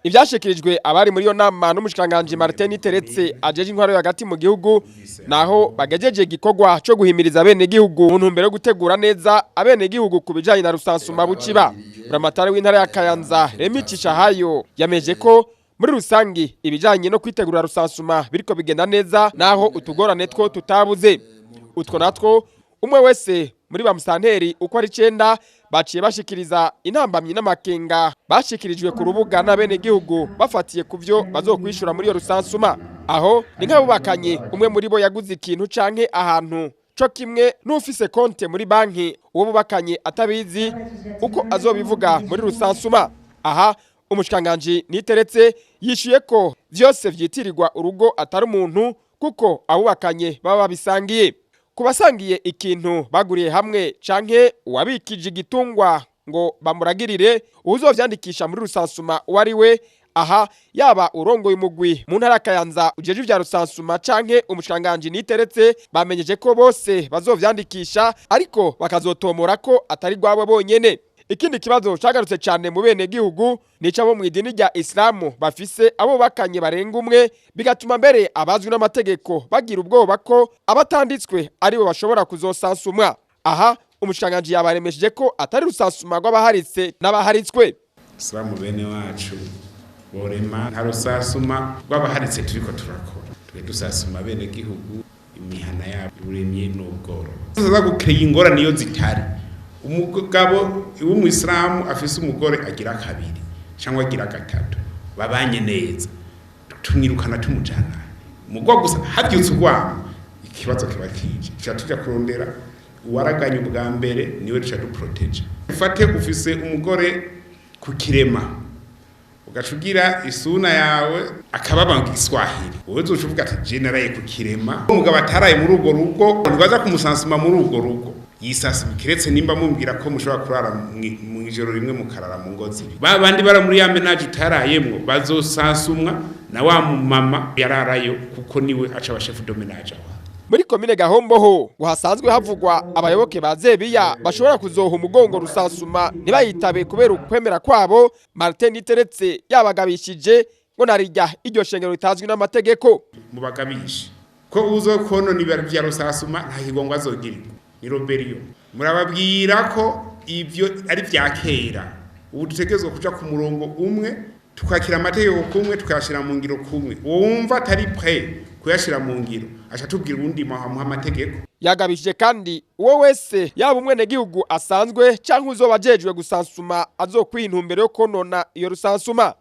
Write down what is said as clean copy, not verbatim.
Ivyashikirijwe abari muri yo nama n'umushikanganje Martin Teretse ajeje intwaro yo hagati mu gihugu naho bagejeje igikorwa cyo guhimiriza abene gihugu mu ntumbero yo gutegura neza abene gihugu kubijanye na rusansuma buciba. Buramatari w'intara ya Kayanza Remicisha hayo yameje ko muri rusangi ibijanye no kwitegura rusansuma biriko bigenda neza naho utugorane two tutabuze. Utwo natwo umwe wese muri ba musanteri uko ari 9 baciye bashikiriza intambamyi n'amakenga bashikirijwe ku rubuga n'abene gihugu bafatiye kuvyo bazokwishura muri yo rusansuma. Aho ni nk'abubakanye umwe muri bo yaguze ikintu canke ahantu co kimwe n'ufise konte muri banki uwo bubakanye atabizi uko azobivuga muri rusansuma. Aha umushikanganje Niteretse yishuye ko vyose vyitirirwa urugo atari umuntu kuko abubakanye baba babisangiye. Kubasangiye ikintu baguriye hamwe canke uwabikije igitungwa ngo bamuragirire uzovyandikisha muri rusansuma wari we. Aha yaba urongoye umugwi mu ntara Kayanza ujeje ivya rusansuma canke umushikanganje Niteretse bamenyeje ko bose bazovyandikisha ariko bakazotomora ko atari gwabo bonyene. Ikindi kibazo cagarutse cyane mu bene gihugu nicabo mu idini rya Islamu bafise abo bakanye barenga umwe bigatuma mbere abazwi n'amategeko bagira ubwoba ko abatanditswe ari bo bashobora kuzosansumwa. Aha umushikanganje yabaremesheje ko atari rusansuma rw'abaharitse n'abaharitswe. Islamu bene wacu borema nta rusansuma rw'abaharitse turiko turakora. Twe dusasuma bene gihugu imihana yabo uremye n'ubworo. Tuza gukeye ingorane iyo zitari. Umugabo w'umuyisilamu afise umugore agira kabiri cyangwa agira gatatu babanye neza tumwirukana tumujana umugabo gusa habyutse urwamo ikibazo kiba kije tujya kurondera uwaraganye ubwa mbere niwe duca duprotege. Ufate ufise umugore ku kirema ugacugira isuna yawe akababa ngiswahili wowe uzovuga ati generale ku kirema umugabo ataraye muri urwo rugo ntibaza kumusansuma muri urwo rugo yisasi kiretse nimba mumbwira ko mushobora kurara mu ijoro rimwe mukarara mu ngozi babandi bara muri yambe naje utarayemwo bazosansumwa na wa mama yararayo kuko niwe aca abashefu dominaje. Muri komine Gahomboho guhasanzwe havugwa abayoboke bazebiya bashobora kuzoha umugongo rusansuma nibayitabe kubera ukwemera kwabo. Martin Teretse yabagabishije ngo narijya iryo shengero ritazwi n'amategeko mubagabishe ko uzokono nibara bya rusansuma nta higongo azogirirwa ni Roberio murababwira ko ivyo ari vya kera ubu dutegerezwa kuja ku murongo umwe tukakira amategeko kumwe tukashira mu ngiro kumwe wumva atari prêt kuyashira mu ngiro acha tubwira ubundi mu amategeko. Yagabishije kandi uwo wese yaba umwene gihugu asanzwe canke uzobajejwe gusansuma azokwintumbero yo konona iyo rusansuma.